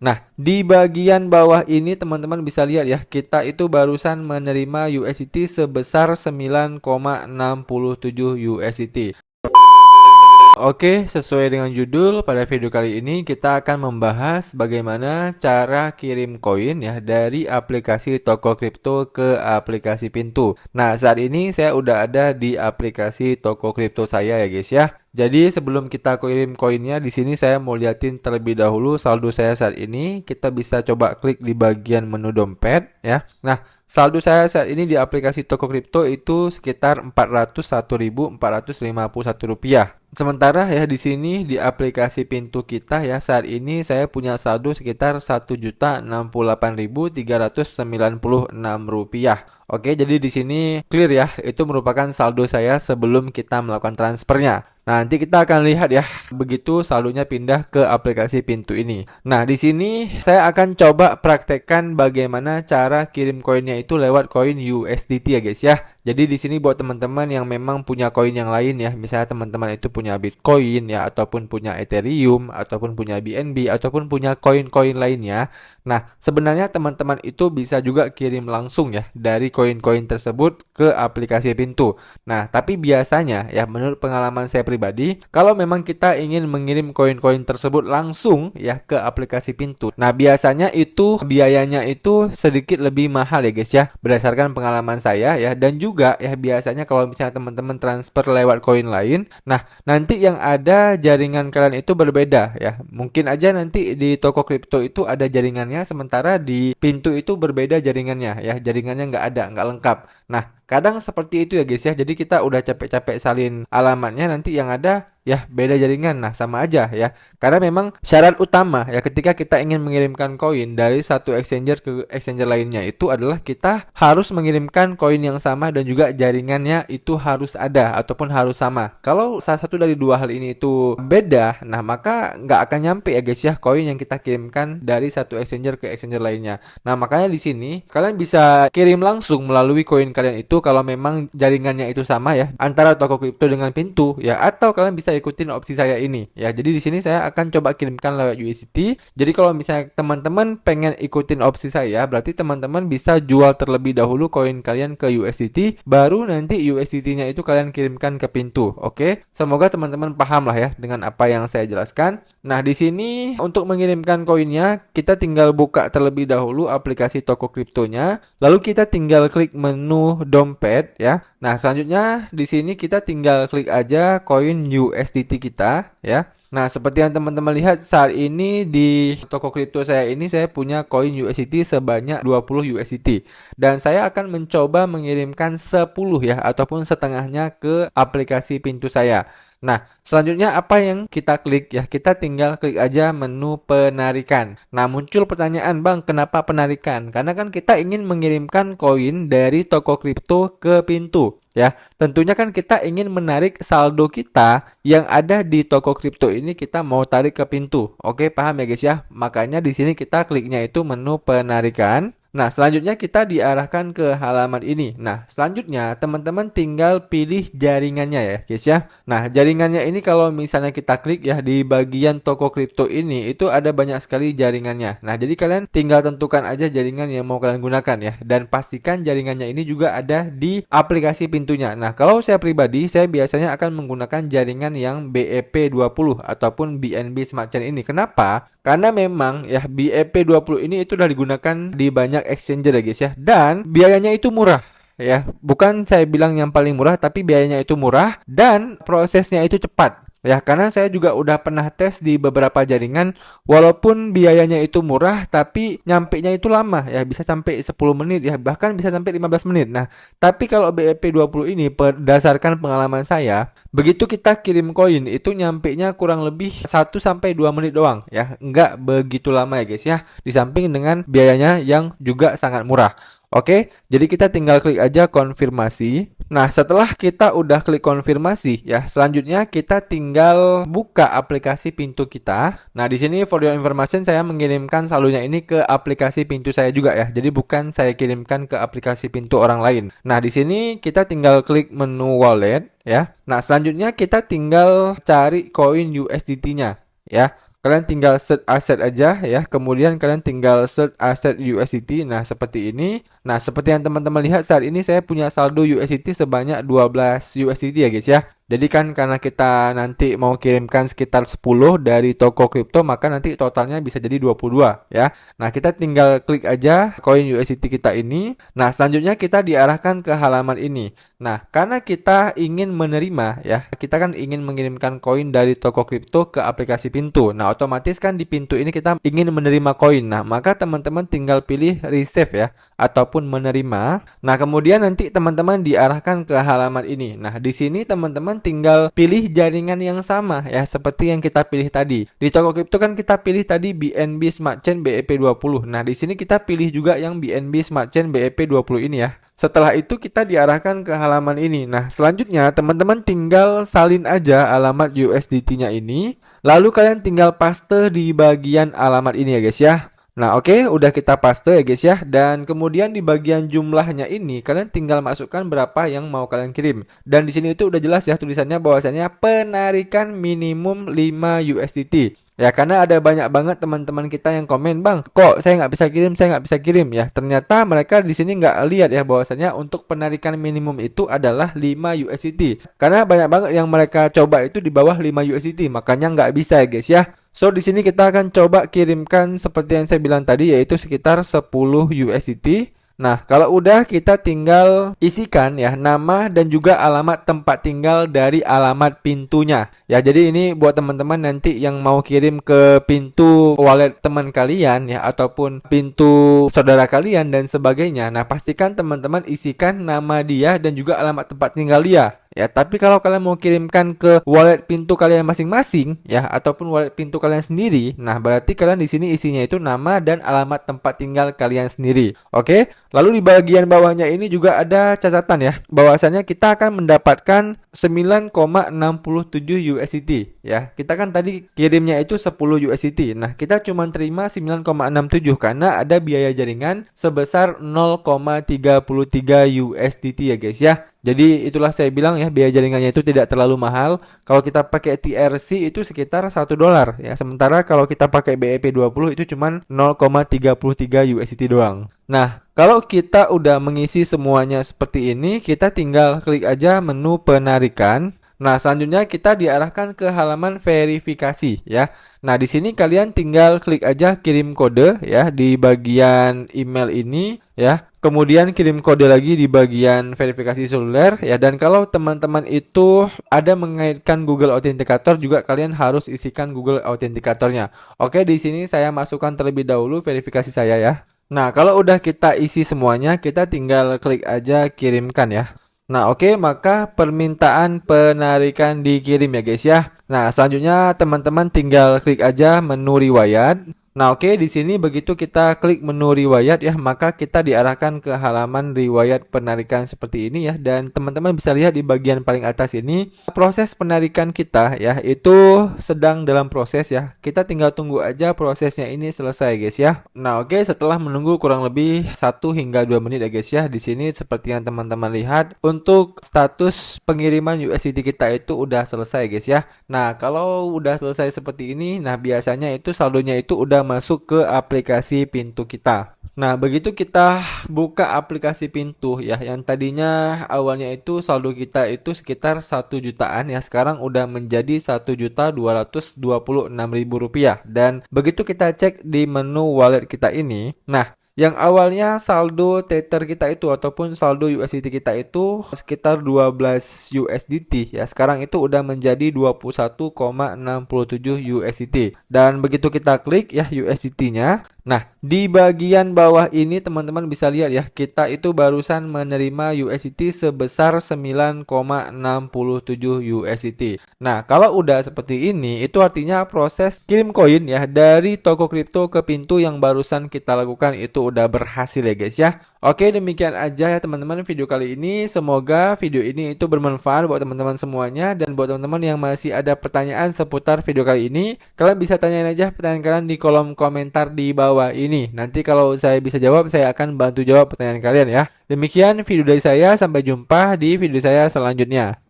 Nah, di bagian bawah ini teman-teman bisa lihat ya, kita itu barusan menerima USDT sebesar 9,67 USDT. Oke, sesuai dengan judul, pada video kali ini kita akan membahas bagaimana cara kirim koin ya dari aplikasi toko kripto ke aplikasi Pintu. Nah, saat ini saya udah ada di aplikasi toko kripto saya ya guys ya. Jadi sebelum kita kirim koinnya, di sini saya mau liatin terlebih dahulu saldo saya saat ini. Kita bisa coba klik di bagian menu dompet ya. Nah, saldo saya saat ini di aplikasi toko kripto itu sekitar Rp401.451. Sementara ya di sini di aplikasi Pintu kita ya saat ini saya punya saldo sekitar Rp1.068.396. Oke, jadi di sini clear ya, itu merupakan saldo saya sebelum kita melakukan transfernya. Nah, nanti kita akan lihat ya begitu saldonya pindah ke aplikasi Pintu ini. Nah, di sini saya akan coba praktekkan bagaimana cara kirim koinnya itu lewat koin USDT ya guys ya. Jadi di sini buat teman-teman yang memang punya koin yang lain ya, misalnya teman-teman itu punya Bitcoin ya, ataupun punya Ethereum, ataupun punya BNB, ataupun punya koin-koin lainnya. Nah, sebenarnya teman-teman itu bisa juga kirim langsung ya dari koin-koin tersebut ke aplikasi Pintu. Nah, tapi biasanya ya menurut pengalaman saya pribadi, kalau memang kita ingin mengirim koin-koin tersebut langsung ya ke aplikasi Pintu, nah biasanya itu biayanya itu sedikit lebih mahal ya guys ya, berdasarkan pengalaman saya ya. Dan juga ya biasanya kalau misalnya teman-teman transfer lewat koin lain, nah nanti yang ada jaringan kalian itu berbeda ya. Mungkin aja nanti di toko kripto itu ada jaringannya, sementara di Pintu itu berbeda jaringannya ya, jaringannya nggak ada, nggak lengkap. Nah, kadang seperti itu ya guys ya. Jadi kita udah capek-capek salin alamatnya, nanti yang ada ya beda jaringan. Nah, sama aja ya. Karena memang syarat utama ya ketika kita ingin mengirimkan koin dari satu exchanger ke exchanger lainnya itu adalah kita harus mengirimkan koin yang sama dan juga jaringannya itu harus ada ataupun harus sama. Kalau salah satu dari dua hal ini itu beda, nah maka nggak akan nyampe ya guys ya koin yang kita kirimkan dari satu exchanger ke exchanger lainnya. Nah, makanya di sini kalian bisa kirim langsung melalui koin kalian itu kalau memang jaringannya itu sama ya antara toko kripto dengan Pintu ya, atau kalian bisa ikutin opsi saya ini ya. Jadi di sini saya akan coba kirimkan lewat USDT. Jadi kalau misalnya teman-teman pengen ikutin opsi saya, berarti teman-teman bisa jual terlebih dahulu koin kalian ke USDT, baru nanti USDT-nya itu kalian kirimkan ke Pintu. Oke, semoga teman-teman paham lah ya dengan apa yang saya jelaskan. Nah, di sini untuk mengirimkan koinnya kita tinggal buka terlebih dahulu aplikasi toko kriptonya, lalu kita tinggal klik menu dompet ya. Nah, selanjutnya di sini kita tinggal klik aja koin USDT kita ya. Nah, seperti yang teman-teman lihat saat ini di toko kripto saya ini saya punya koin USDT sebanyak 20 USDT. Dan saya akan mencoba mengirimkan 10 ya ataupun setengahnya ke aplikasi Pintu saya. Nah, selanjutnya apa yang kita klik ya? Kita tinggal klik aja menu penarikan. Nah, muncul pertanyaan, Bang, kenapa penarikan? Karena kan kita ingin mengirimkan koin dari toko kripto ke Pintu ya. Tentunya kan kita ingin menarik saldo kita yang ada di toko kripto ini, kita mau tarik ke Pintu. Oke, paham ya guys ya? Makanya di sini kita kliknya itu menu penarikan. Nah, selanjutnya kita diarahkan ke halaman ini. Nah, selanjutnya teman-teman tinggal pilih jaringannya ya guys ya. Nah, jaringannya ini kalau misalnya kita klik ya di bagian toko kripto ini, itu ada banyak sekali jaringannya. Nah, jadi kalian tinggal tentukan aja jaringan yang mau kalian gunakan ya. Dan pastikan jaringannya ini juga ada di aplikasi Pintunya. Nah, kalau saya pribadi, saya biasanya akan menggunakan jaringan yang BEP20 ataupun BNB Smart Chain ini. Kenapa? Karena memang ya BEP20 ini itu udah digunakan di banyak exchanger ya guys ya. Dan biayanya itu murah ya. Bukan saya bilang yang paling murah, tapi biayanya itu murah dan prosesnya itu cepat. Ya, karena saya juga udah pernah tes di beberapa jaringan, walaupun biayanya itu murah, tapi nyampe-nya itu lama ya, bisa sampai 10 menit ya, bahkan bisa sampai 15 menit. Nah, tapi kalau BEP20 ini berdasarkan pengalaman saya, begitu kita kirim koin itu nyampe-nya kurang lebih 1 sampai 2 menit doang ya, nggak begitu lama ya guys ya, di samping dengan biayanya yang juga sangat murah. Oke, jadi kita tinggal klik aja konfirmasi. Nah, setelah kita udah klik konfirmasi ya, selanjutnya kita tinggal buka aplikasi Pintu kita. Nah, di sini for your information saya mengirimkan saldonya ini ke aplikasi Pintu saya juga ya. Jadi bukan saya kirimkan ke aplikasi Pintu orang lain. Nah, di sini kita tinggal klik menu wallet ya. Nah, selanjutnya kita tinggal cari koin USDT-nya ya. kalian tinggal search aset aja ya. Kemudian kalian tinggal search aset USDT. Nah, seperti ini. Nah, seperti yang teman-teman lihat saat ini saya punya saldo USDT sebanyak 12 USDT ya guys ya. Jadi kan karena kita nanti mau kirimkan sekitar 10 dari toko kripto, maka nanti totalnya bisa jadi 22 ya. Nah, kita tinggal klik aja koin USDT kita ini. Nah, selanjutnya kita diarahkan ke halaman ini. Nah, karena kita ingin menerima ya, kita kan ingin mengirimkan koin dari toko kripto ke aplikasi Pintu. Nah, otomatis kan di Pintu ini kita ingin menerima koin. Nah, maka teman-teman tinggal pilih receive ya, ataupun menerima. Nah, kemudian nanti teman-teman diarahkan ke halaman ini. Nah, di sini teman-teman tinggal pilih jaringan yang sama ya, seperti yang kita pilih tadi. Di toko kripto kan kita pilih tadi BNB Smart Chain BEP20. Nah, di sini kita pilih juga yang BNB Smart Chain BEP20 ini ya. Setelah itu kita diarahkan ke halaman ini. Nah, selanjutnya teman-teman tinggal salin aja alamat USDT-nya ini. Lalu kalian tinggal paste di bagian alamat ini ya guys ya. Nah, oke, udah kita paste ya guys ya. Dan kemudian di bagian jumlahnya ini kalian tinggal masukkan berapa yang mau kalian kirim. Dan di sini itu udah jelas ya tulisannya bahwasanya penarikan minimum 5 USDT. Ya, karena ada banyak banget teman-teman kita yang komen, "Bang, kok saya nggak bisa kirim ya." Ternyata mereka di sini nggak lihat ya bahwasanya untuk penarikan minimum itu adalah 5 USDT. Karena banyak banget yang mereka coba itu di bawah 5 USDT, makanya nggak bisa ya guys ya. So, di sini kita akan coba kirimkan seperti yang saya bilang tadi, yaitu sekitar 10 USDT. Nah, kalau udah kita tinggal isikan ya nama dan juga alamat tempat tinggal dari alamat pintunya. Ya, jadi ini buat teman-teman nanti yang mau kirim ke pintu wallet teman kalian ya, ataupun pintu saudara kalian dan sebagainya. Nah, pastikan teman-teman isikan nama dia dan juga alamat tempat tinggal dia. Ya, tapi kalau kalian mau kirimkan ke wallet pintu kalian masing-masing ya, ataupun wallet pintu kalian sendiri, nah berarti kalian di sini isinya itu nama dan alamat tempat tinggal kalian sendiri. Oke? Lalu di bagian bawahnya ini juga ada catatan ya, bahwasanya kita akan mendapatkan 9,67 USDT ya. Kita kan tadi kirimnya itu 10 USDT. Nah, kita cuma terima 9,67 karena ada biaya jaringan sebesar 0,33 USDT ya guys ya. Jadi itulah saya bilang ya, biaya jaringannya itu tidak terlalu mahal. Kalau kita pakai TRC itu sekitar $1 ya. Sementara kalau kita pakai BEP20 itu cuma 0,33 USDT doang. Nah, kalau kita udah mengisi semuanya seperti ini, kita tinggal klik aja menu penarikan. Nah, selanjutnya kita diarahkan ke halaman verifikasi ya. Nah, di sini kalian tinggal klik aja kirim kode ya di bagian email ini ya. Kemudian kirim kode lagi di bagian verifikasi seluler ya. Dan kalau teman-teman itu ada mengaitkan Google Authenticator, juga kalian harus isikan Google Authenticatornya. Oke, di sini saya masukkan terlebih dahulu verifikasi saya ya. Nah, kalau udah kita isi semuanya, kita tinggal klik aja kirimkan ya. Nah, oke, maka permintaan penarikan dikirim ya guys ya. Nah, selanjutnya teman-teman tinggal klik aja menu riwayat. Nah, oke, di sini begitu kita klik menu riwayat ya, maka kita diarahkan ke halaman riwayat penarikan seperti ini ya. Dan teman-teman bisa lihat di bagian paling atas ini, proses penarikan kita ya itu sedang dalam proses ya. Kita tinggal tunggu aja prosesnya ini selesai guys ya. Nah, oke, setelah menunggu kurang lebih 1 hingga 2 menit ya guys ya. Di sini seperti yang teman-teman lihat, untuk status pengiriman USDT kita itu udah selesai guys ya. Nah, kalau udah selesai seperti ini, nah biasanya itu saldonya itu udah masuk ke aplikasi Pintu kita. Nah, begitu kita buka aplikasi Pintu ya, yang tadinya awalnya itu saldo kita itu sekitar 1 jutaan ya, sekarang udah menjadi 1.226.000 rupiah. Dan begitu kita cek di menu wallet kita ini, nah yang awalnya saldo Tether kita itu ataupun saldo USDT kita itu sekitar 12 USDT ya, sekarang itu udah menjadi 21,67 USDT. Dan begitu kita klik ya USDT-nya, nah di bagian bawah ini teman-teman bisa lihat ya, kita itu barusan menerima USDT sebesar 9,67 USDT. Nah, kalau udah seperti ini, itu artinya proses kirim koin ya dari toko kripto ke Pintu yang barusan kita lakukan itu udah berhasil ya guys ya. Oke, demikian aja ya teman-teman video kali ini. Semoga video ini itu bermanfaat buat teman-teman semuanya. Dan buat teman-teman yang masih ada pertanyaan seputar video kali ini, kalian bisa tanyain aja pertanyaan kalian di kolom komentar di bawah ini. Nanti kalau saya bisa jawab, saya akan bantu jawab pertanyaan kalian ya. Demikian video dari saya, sampai jumpa di video saya selanjutnya.